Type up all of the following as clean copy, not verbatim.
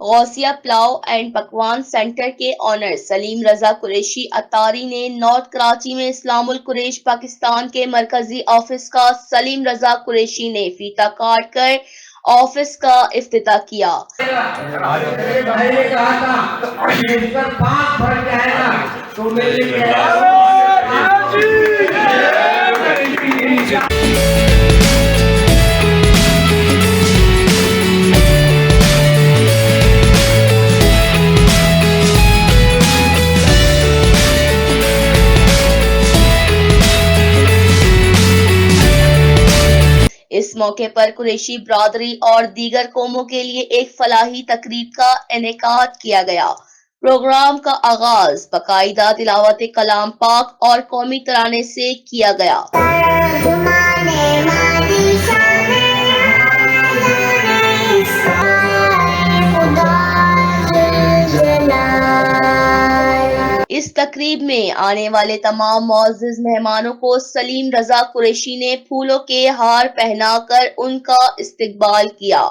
Gausiya pulao and पकवान centre के honour Salim रजा कुरैशी अतारी ने नॉर्थ कराची में इस्लामुल कुरैश पाकिस्तान के मरकजी ऑफिस का सलीम रजा कुरैशी ने फीता काट कर ऑफिस का इफ्तिताह किया। इस मौके पर कुरैशी बरादरी और दीगर कौमों के लिए एक फलाही तकरीब का इनेकाद किया गया। प्रोग्राम का आगाज बाकायदा तिलावत कलाम पाक और कौमी तराने से किया गया। इस तकरीब में आने वाले तमाम मुअज़्ज़िज़ मेहमानों को सलीम रजा कुरैशी ने फूलों के हार पहनाकर उनका इस्तकबाल किया।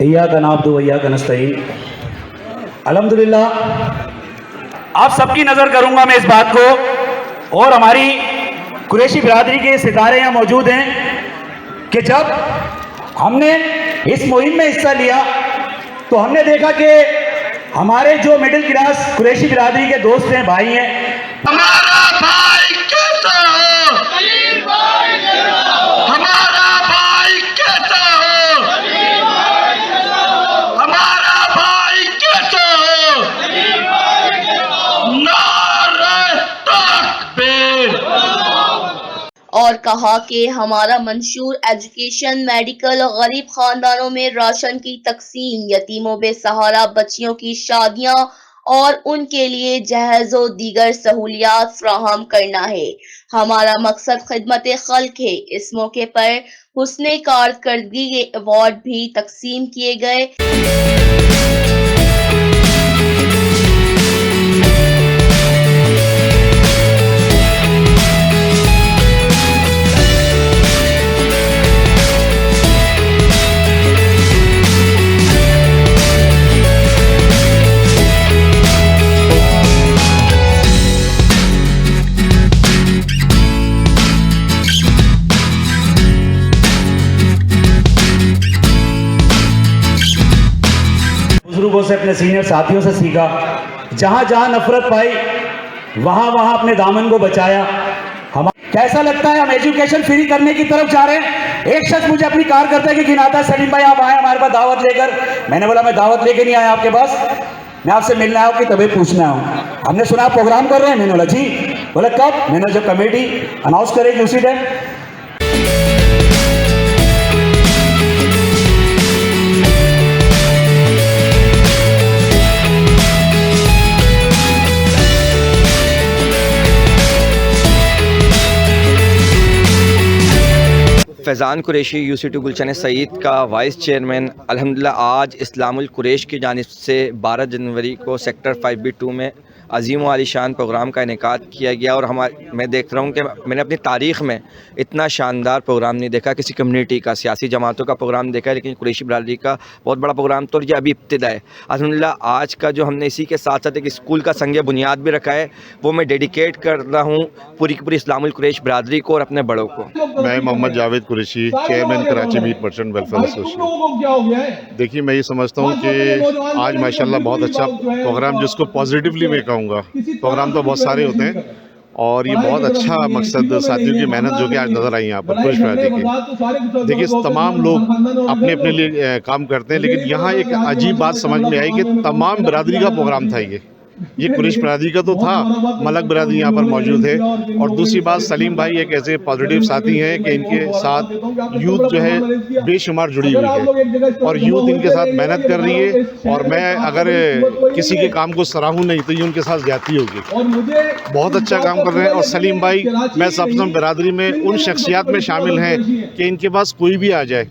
इय्याका नअब्दु व इय्याका नस्तईन। अल्हम्दुलिल्लाह, आप सबकी नज़र करूंगा मैं इस बात को, और हमारी कुरैशी बिरादरी के सितारे यहाँ मौजूद हैं कि जब हमने इस मुहिम में हिस्सा लिया तो हमने देखा कि हमारे जो मिडिल क्लास कुरैशी बिरादरी के दोस्त हैं, भाई हैं, हमारा भाई कैसा हो, हमारा भाई कैसा हो, हमारा भाई कैसा हो, नारे तकबीर। और कहा कि हमारा मंशूर एजुकेशन, मेडिकल और गरीब खानदानों में राशन की तकसीम, यतीमों बेसहारा बच्चियों की शादियां और उनके लिए जहेज़ो दीगर सहूलियात फ्राहम करना है। हमारा मकसद खिदमत खल्क है। इस मौके पर हुस्ने कारकर्दगी के अवार्ड भी तकसीम किए गए। बुजुर्गों से, अपने सीनियर साथियों से सीखा, जहां जहां नफरत पाई वहां वहां अपने दामन को बचाया। हम कैसा लगता है, हम एजुकेशन फ्री करने की तरफ जा रहे हैं। एक शख्स मुझे अपनी कार करते कि गिनाता है, सलीम भाई आप आए हमारे पास दावत लेकर। मैंने बोला मैं दावत लेके नहीं आया आपके पास, मैं आपसे मिलना आया हूँ कि तभी पूछना हूँ। हमने सुना प्रोग्राम कर रहे हैं। मैंने बोला जी। बोला कब? मैंने जब कमेटी अनाउंस करेगी उसी टाइम। फैज़ान कुरैशी यूसी2 गुलशन सईद का वाइस चेयरमैन अल्हम्दुलिल्लाह आज इस्लामुल कुरैश की जानिब से 12 जनवरी को सेक्टर 5B2 में अजीम व आलीशान प्रोग्राम का इनेकाद किया गया। और मैं देख रहा हूँ कि मैंने अपनी तारीख़ में इतना शानदार प्रोग्राम नहीं देखा। किसी कम्युनिटी का, सियासी जमातों का प्रोग्राम देखा है, लेकिन कुरैशी बरादरी का बहुत बड़ा प्रोग्राम तो ये अभी इब्तिदा है। अल्हम्दुलिल्लाह आज का जो हमने इसी के साथ साथ एक स्कूल का संग बुनियाद भी रखा है, वो मैं डेडिकेट कर रहा हूँ पूरी की पूरी इस्लामुल कुरैश बरादरी को और अपने बड़ों को। मैं Mohammad Javed Qureshi, chairman Karachi meat person welfare association. देखिए, मैं ये समझता हूँ कि आज माशाल्लाह बहुत अच्छा प्रोग्राम, जिसको पॉजिटिवली मैं कहूँगा। प्रोग्राम तो बहुत सारे होते हैं और ये बहुत अच्छा मकसद, साथियों की मेहनत जो कि आज नज़र आई यहाँ पर कुरैश बरादरी की। देखिए, तमाम लोग अपने अपने लिए काम करते हैं, लेकिन यहाँ एक अजीब बात समझ में आई कि तमाम बरादरी का प्रोग्राम था। ये कुरैश बरादरी का तो था, मलक बरादरी यहाँ पर मौजूद है। और दूसरी बात, सलीम भाई एक ऐसे पॉजिटिव साथी हैं कि इनके साथ यूथ जो है बेशुमार जुड़ी हुई है और यूथ इनके साथ मेहनत कर रही है। और मैं अगर किसी के काम को सराहूँ नहीं तो ये उनके साथ ज्यादती होगी। बहुत अच्छा काम कर रहे हैं। और सलीम भाई, मैं सबसे बरादरी में उन शख्सियात में शामिल हैं कि इनके पास कोई भी आ जाए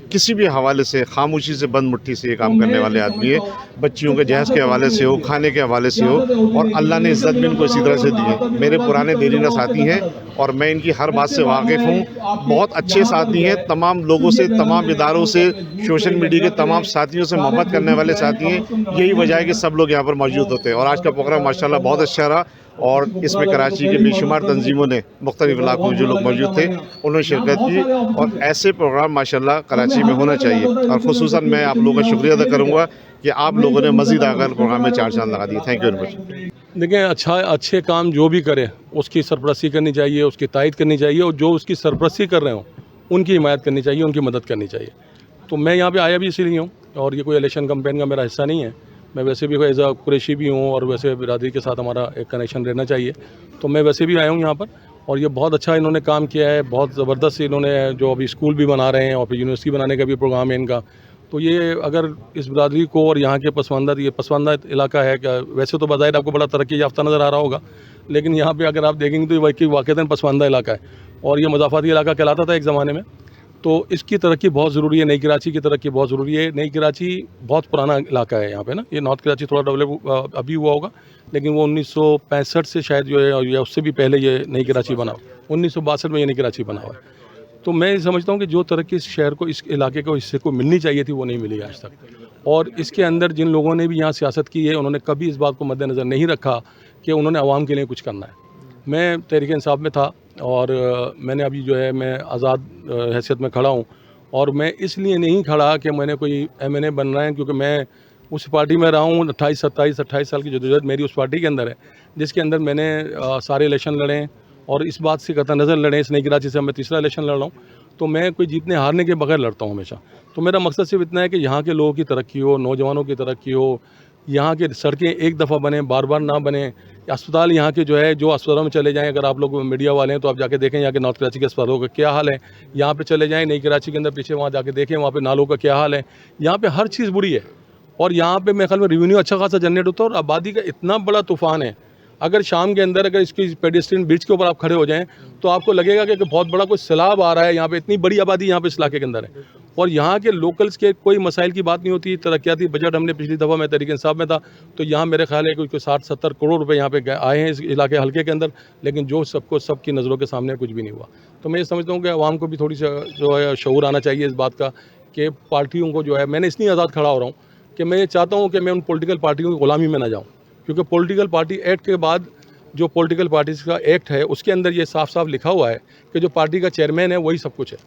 किसी भी हवाले से खामोशी से बंद मुट्ठी से ये काम करने वाले आदमी है। बच्चियों के जहेज़ के हवाले से हो, खाने के हवाले से हो, और अल्लाह ने इज़्ज़त भी इनको इसी तरह से दी है। मेरे पुराने देरीना साथी हैं और मैं इनकी हर बात से वाकिफ़ हूँ। बहुत अच्छे साथी हैं, तमाम लोगों से, तमाम इदारों से, सोशल मीडिया के तमाम साथियों से मोहब्बत करने वाले साथी हैं। यही वजह है कि सब लोग यहाँ पर मौजूद होते हैं। और आज का प्रोग्राम माशाल्लाह बहुत अच्छा रहा और इसमें कराची के बेशुमार तंजीमों ने, मुख्तलिफ इलाकों में जो लोग मौजूद थे उन्होंने शिरकत की। और ऐसे प्रोग्राम माशाल्लाह कराची में होना चाहिए। और ख़ुसूसन मैं आप लोगों का शुक्रिया अदा करूँगा कि आप लोगों ने मज़ीद आकर प्रोग्राम में 4 चाँद लगा दिए। Thank you very much. देखिए, अच्छे काम जो भी करे उसकी सरपरस्ती करनी चाहिए, उसकी तायद करनी चाहिए, और जो उसकी सरपरस्ती कर रहे हों उनकी हिमायत करनी चाहिए, उनकी मदद करनी चाहिए। तो मैं यहाँ पे आया भी इसीलिए हूँ, और ये कोई इलेक्शन कैंपेन का मेरा हिस्सा नहीं है। मैं वैसे भी एज अ कुरैशी भी हूँ और वैसे बिरादरी के साथ हमारा एक कनेक्शन रहना चाहिए, तो मैं वैसे भी आया हूँ यहाँ पर। और ये बहुत अच्छा इन्होंने काम किया है, बहुत ज़बरदस्त इन्होंने जो अभी स्कूल भी बना रहे हैं और फिर यूनिवर्सिटी बनाने का भी प्रोग्राम है इनका। तो ये अगर इस बिरादरी को और यहाँ के पसमानदा इलाका है, क्या वैसे तो बज़ाहिर आपको बड़ा तरक्की याफ्ता नज़र आ रहा होगा, लेकिन यहाँ पे अगर आप देखेंगे तो ये वाक़ईतन पसमानदा इलाका है और ये मज़ाफ़ाती इलाका कहलाता था एक ज़माने में। तो इसकी तरक्की बहुत ज़रूरी है, नई कराची की तरक्की बहुत ज़रूरी है। नई कराची बहुत पुराना इलाका है यहाँ पे ना, ये नॉर्थ कराची थोड़ा डेवलप अभी हुआ होगा, लेकिन वो 1965 से शायद जो है, या उससे भी पहले ये नई कराची बना, 1962 में ये नई कराची बना हुआ है। तो मैं समझता हूँ कि जो तरक्की इस शहर को, इस इलाके को, हिस्से को मिलनी चाहिए थी वो नहीं मिली आज तक। और इसके अंदर जिन लोगों ने भी यहाँ सियासत की है उन्होंने कभी इस बात को मद्देनज़र नहीं रखा कि उन्होंने आवाम के लिए कुछ करना है। मैं तहरीक इंसाफ में था और मैंने अभी जो है मैं आज़ाद हैसियत में खड़ा हूँ, और मैं इसलिए नहीं खड़ा कि मैंने कोई MNA बनना है, क्योंकि मैं उस पार्टी में रहा हूँ 28 साल की जदोजहद मेरी उस पार्टी के अंदर है, जिसके अंदर मैंने सारे इलेक्शन लड़े हैं और इस बात से कतई नज़र लड़े। इस नई कराची से मैं तीसरा इलेक्शन लड़ रहा हूँ, तो मैं कोई जीतने हारने के बगैर लड़ता हूँ हमेशा। तो मेरा मकसद सिर्फ इतना है कि यहाँ के लोगों की तरक्की हो, नौजवानों की तरक्की हो, यहाँ के सड़कें एक दफ़ा बने, बार बार ना बने। अस्पताल यहाँ के जो है, जो अस्पतालों में चले जाएं, अगर आप लोग मीडिया वाले हैं तो आप जाके देखें यहाँ के नॉर्थ कराची के अस्पतालों का क्या हाल है। यहाँ पे चले जाएं नई कराची के अंदर, पीछे वहाँ जाके देखें वहाँ पे नालों का क्या हाल है। यहाँ पे हर चीज़ बुरी है और यहाँ पे मेरे ख्याल में रेवेन्यू अच्छा खासा जनरेट होता है और आबादी का इतना बड़ा तूफ़ान है। अगर शाम के अंदर अगर इसकी पेडेस्ट्रियन ब्रिज के ऊपर आप खड़े हो जाएं तो आपको लगेगा कि बहुत बड़ा कोई सैलाब आ रहा है। यहाँ पे इतनी बड़ी आबादी यहाँ पे इस इलाके के अंदर है और यहाँ के लोकल्स के कोई मसाइल की बात नहीं होती। तरक्याती बजट हमने पिछली दफ़ा, मैं तहरीक इंसाफ में था, तो यहाँ मेरे ख्याल है कोई 60-70 करोड़ रुपए यहाँ पे आए हैं इस इलाके हल्के के अंदर, लेकिन जो सबकी नज़रों के सामने कुछ भी नहीं हुआ। तो मैं ये समझता हूँ कि आवाम को भी थोड़ी सा जो है शऊर आना चाहिए इस बात का कि पार्टियों को जो है, मैंने इसलिए आज़ाद खड़ा हो रहा हूँ कि मैं ये चाहता हूँ कि मैं उन पॉलिटिकल पार्टियों की ग़ुलामी में ना जाऊँ, क्योंकि पॉलिटिकल पार्टी एक्ट के बाद जो पॉलिटिकल पार्टीज़ का एक्ट है उसके अंदर ये साफ साफ लिखा हुआ है कि जो पार्टी का चेयरमैन है वही सब कुछ है।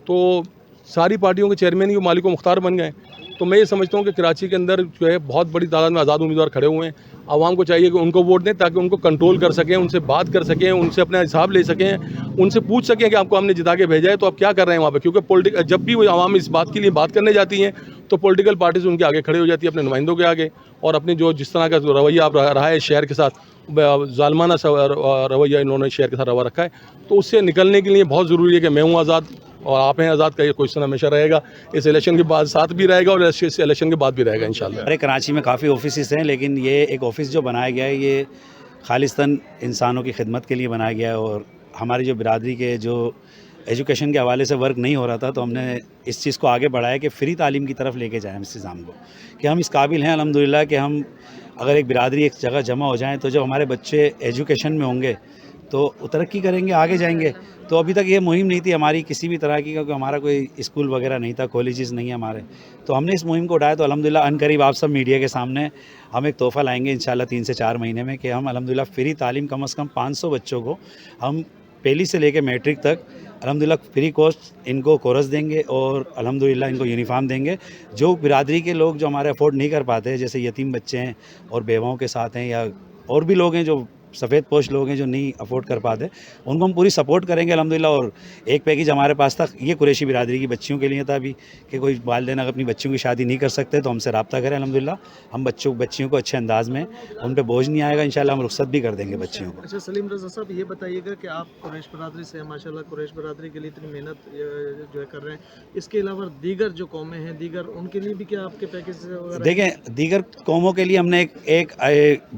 तो सारी पार्टियों के चेयरमैन ही मालिक व मुख्तार बन गए। तो मैं ये समझता हूँ कि कराची के अंदर जो है बहुत बड़ी तादाद में आज़ाद उम्मीदवार खड़े हुए हैं। आवाम को चाहिए कि उनको वोट दें ताकि उनको कंट्रोल कर सकें, उनसे बात कर सकें, उनसे अपना हिसाब ले सकें, उनसे पूछ सकें कि आपको हमने जिता के भेजा है तो आप क्या कर रहे हैं वहाँ पर। क्योंकि जब भी वो आवाम इस बात के लिए बात करने जाती हैं तो पॉलिटिकल पार्टीज उनके आगे खड़े हो जाती है, अपने नुमाइंदों के आगे, और अपनी जो जिस तरह का रवैया आप रहा है शहर के साथ, जालमाना रवैया इन्होंने शहर के साथ रवा रखा है। तो उससे निकलने के लिए बहुत ज़रूरी है कि मैं हूँ आज़ाद और आप हैं आज़ाद का ये क्वेश्चन हमेशा रहेगा। इस इलेक्शन के बाद साथ भी रहेगा और इस इलेक्शन के बाद भी रहेगा इंशाल्लाह। हमारे कराची में काफ़ी ऑफिस हैं, लेकिन ये एक ऑफ़िस जो बनाया गया है ये खालिस्तान इंसानों की खिदमत के लिए बनाया गया है। और हमारी जो बिरादरी के जो एजुकेशन के हवाले से वर्क नहीं हो रहा था, तो हमने इस चीज़ को आगे बढ़ाया कि फ्री तालीम की तरफ लेके जाएँ इस निज़ाम को, कि हम इस काबिल हैं अल्हम्दुलिल्लाह कि हम अगर एक बिरादरी एक जगह जमा हो जाएँ तो जब हमारे बच्चे एजुकेशन में होंगे तो तरक्की करेंगे, आगे जाएंगे। तो अभी तक ये मुहिम नहीं थी हमारी किसी भी तरह की, क्योंकि हमारा कोई स्कूल वगैरह नहीं था, कॉलेजेस नहीं है हमारे। तो हमने इस मुहिम को उठाया, तो अल्हम्दुलिल्लाह अनकरीब आप सब मीडिया के सामने हम एक तोहफ़ा लाएंगे इंशाल्लाह 3 से 4 महीने में, कि हम अल्हम्दुलिल्लाह फ्री तालीम कम से कम 500 बच्चों को हम पहली से लेकर मैट्रिक तक अल्हम्दुलिल्लाह फ्री कॉस्ट इनको कोर्स देंगे और अल्हम्दुलिल्लाह इनको यूनिफॉर्म देंगे। जो बिरादरी के लोग जो हमारे अफोर्ड नहीं कर पाते, जैसे यतीम बच्चे हैं और बेवाओं के साथ हैं, या और भी लोग हैं जो सफ़ेद पोश लोग हैं जो नहीं अफोर्ड कर पाते, उनको हम पूरी सपोर्ट करेंगे अल्हम्दुलिल्लाह। और एक पैकेज हमारे पास था, ये कुरैशी बिरादरी की बच्चियों के लिए था अभी, कि कोई वालिदैन अगर अपनी बच्चियों की शादी नहीं कर सकते तो हमसे रब्ता करें। अल्हम्दुलिल्लाह हम बच्चियों को अच्छे अंदाज़ में, उन पर बोझ नहीं आएगा, इंशाल्लाह हम रुख्सत भी कर देंगे बच्चियों को। अच्छा सलीम रज़ा साहब, ये बताइएगा कि आप कुरैश बिरादरी से हैं, माशाल्लाह कुरैश बिरादरी के लिए इतनी मेहनत जो है कर रहे हैं, इसके अलावा दीगर जो कौमें हैं दीगर, उनके लिए भी क्या आपके पैकेज वगैरह? देखें, दीगर कौमों के लिए हमने एक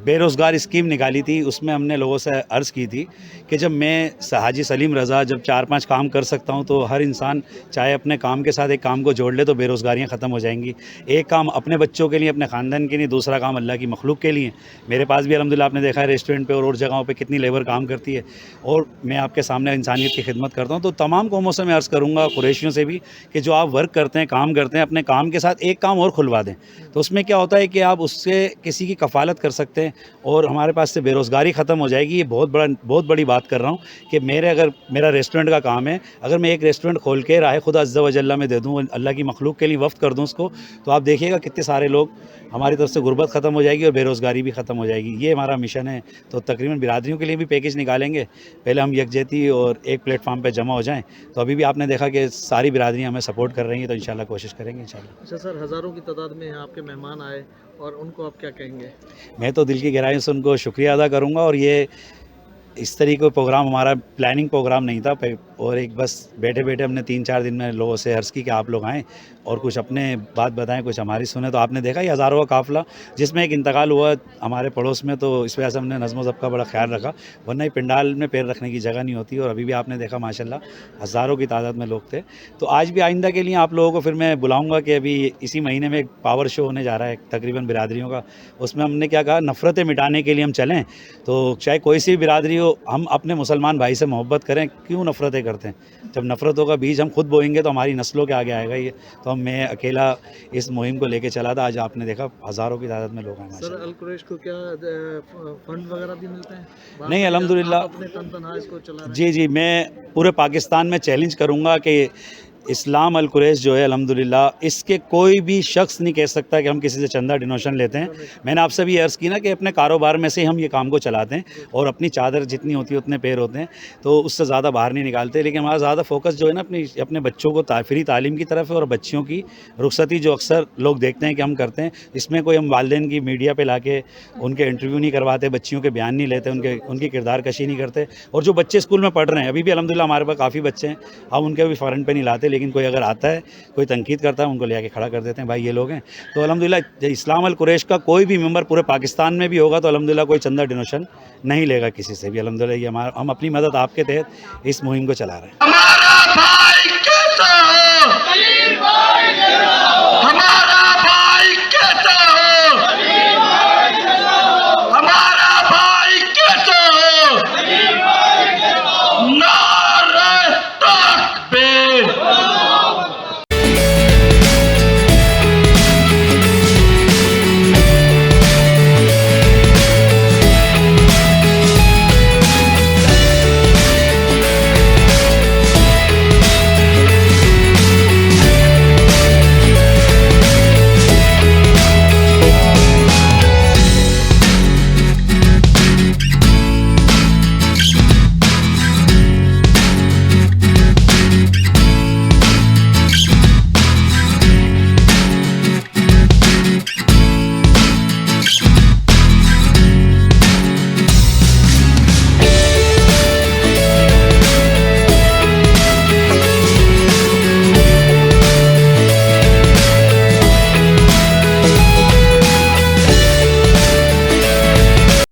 बेरोज़गार स्कीम निकाली थी, उसमें में हमने लोगों से अर्ज़ की थी कि जब मैं हाजी सलीम रज़ा जब 4-5 काम कर सकता हूँ तो हर इंसान चाहे अपने काम के साथ एक काम को जोड़ ले तो बेरोज़गारियाँ ख़त्म हो जाएंगी। एक काम अपने बच्चों के लिए, अपने ख़ानदान के लिए, दूसरा काम अल्लाह की मखलूक के लिए। मेरे पास भी अल्हम्दुलिल्लाह आपने देखा है रेस्टोरेंट पे और जगहों पे कितनी लेबर काम करती है और मैं आपके सामने इंसानियत की खिदमत करता हूँ। तो तमाम कौमों से मैं अर्ज़ करूँगा, कुरैशियों से भी, कि जो आप वर्क करते हैं, काम करते हैं, अपने काम के साथ एक काम और खुलवा दें। तो उसमें क्या होता है कि आप उससे किसी की कफ़ालत कर सकते हैं और हमारे पास से बेरोज़गारी ख़त्म हो जाएगी। ये बहुत बड़ी बात कर रहा हूँ कि अगर मेरा रेस्टोरेंट का काम है, अगर मैं एक रेस्टोरेंट खोल के राह खुदा अज़्ज़ा व जल्ला में दे दूँ, अल्लाह की मखलूक के लिए वफ़्त कर दूँ उसको, तो आप देखिएगा कितने सारे लोग, हमारी तरफ से गुर्बत ख़त्म हो जाएगी और बेरोज़गारी भी ख़त्म हो जाएगी। ये हमारा मिशन है। तो तकरीबन बिरादरियों के लिए भी पैकेज निकालेंगे। पहले हम यकजहती और एक प्लेटफॉर्म पे जमा हो जाएं। तो अभी भी आपने देखा कि सारी बिरादरियाँ हमें सपोर्ट कर रही हैं, तो इंशाल्लाह कोशिश करेंगे इंशाल्लाह। अच्छा सर, हज़ारों की तादाद में यहाँ आपके मेहमान आए और उनको आप क्या कहेंगे? मैं तो दिल की गहराइयों से उनको शुक्रिया अदा करूँगा। और ये इस तरीके का प्रोग्राम हमारा प्लानिंग प्रोग्राम नहीं था, और एक बस बैठे बैठे हमने 3-4 दिन में लोगों से अर्ज़ की कि आप लोग आएँ और कुछ अपने बात बताएं, कुछ हमारी सुने। तो आपने देखा ये हज़ारों का काफ़िला, जिसमें एक इंतकाल हुआ हमारे पड़ोस में, तो इस वजह से हमने नज़्म ज़ब्त का बड़ा ख्याल रखा, वरना ये पंडाल में पैर रखने की जगह नहीं होती। और अभी भी आपने देखा माशाल्लाह हज़ारों की तादाद में लोग थे। तो आज भी आइंदा के लिए आप लोगों को फिर मैं बुलाऊँगा कि अभी इसी महीने में एक पावर शो होने जा रहा है तकरीबन बिरादरियों का। उसमें हमने क्या कहा, नफ़रतें मिटाने के लिए हम चलें। तो चाहे कोई सी भी बिरादरी हो, हम अपने मुसलमान भाई से मोहब्बत करें, क्यों नफ़रतें करते हैं। जब नफ़रतों का बीज हम खुद बोएंगे तो हमारी नस्लों के आगे आएगा ये। तो मैं अकेला इस मुहिम को लेके चला था। आज आपने देखा हज़ारों की तादाद में लोग हैं। सर, अल कुरैश को क्या फंड वगैरह भी मिलते हैं? नहीं, अल्हम्दुलिल्लाह अपने तनतनहा इसको चला रहे हैं? जी जी, मैं पूरे पाकिस्तान में चैलेंज करूँगा कि इस्लाम अल कुरैश जो है अल्हम्दुलिल्लाह, इसके कोई भी शख्स नहीं कह सकता कि हम किसी से चंदा डोनेशन लेते हैं। मैंने आपसे भी अर्ज़ की ना कि अपने कारोबार में से हम ये काम को चलाते हैं और अपनी चादर जितनी होती है उतने पैर होते हैं, तो उससे ज़्यादा बाहर नहीं निकालते। लेकिन हमारा ज़्यादा फोकस जो है ना अपने बच्चों को फ्री तालीम की तरफ है और बच्चियों की रुखसती जो अक्सर लोग देखते हैं कि हम करते हैं, इसमें कोई हम वालिदैन की मीडिया पे लाके उनके इंटरव्यू नहीं करवाते, बच्चियों के बयान नहीं लेते, उनकी किरदार कशी नहीं करते। और जो बच्चे स्कूल में पढ़ रहे हैं, अभी भी अल्हम्दुलिल्लाह हमारे पास काफ़ी बच्चे हैं, हम उनके भी फ़रंट पे नहीं लाते, लेकिन कोई अगर आता है, कोई तनकीद करता है, उनको ले आके खड़ा कर देते हैं, भाई ये लोग हैं। तो अल्हम्दुलिल्लाह इस्लाम अल कुरैश का कोई भी मेंबर पूरे पाकिस्तान में भी होगा तो अल्हम्दुलिल्लाह कोई चंदा डोनेशन नहीं लेगा किसी से भी। अल्हम्दुलिल्लाह ये हम अपनी मदद आपके तहत इस मुहिम को चला रहे हैं। हमारा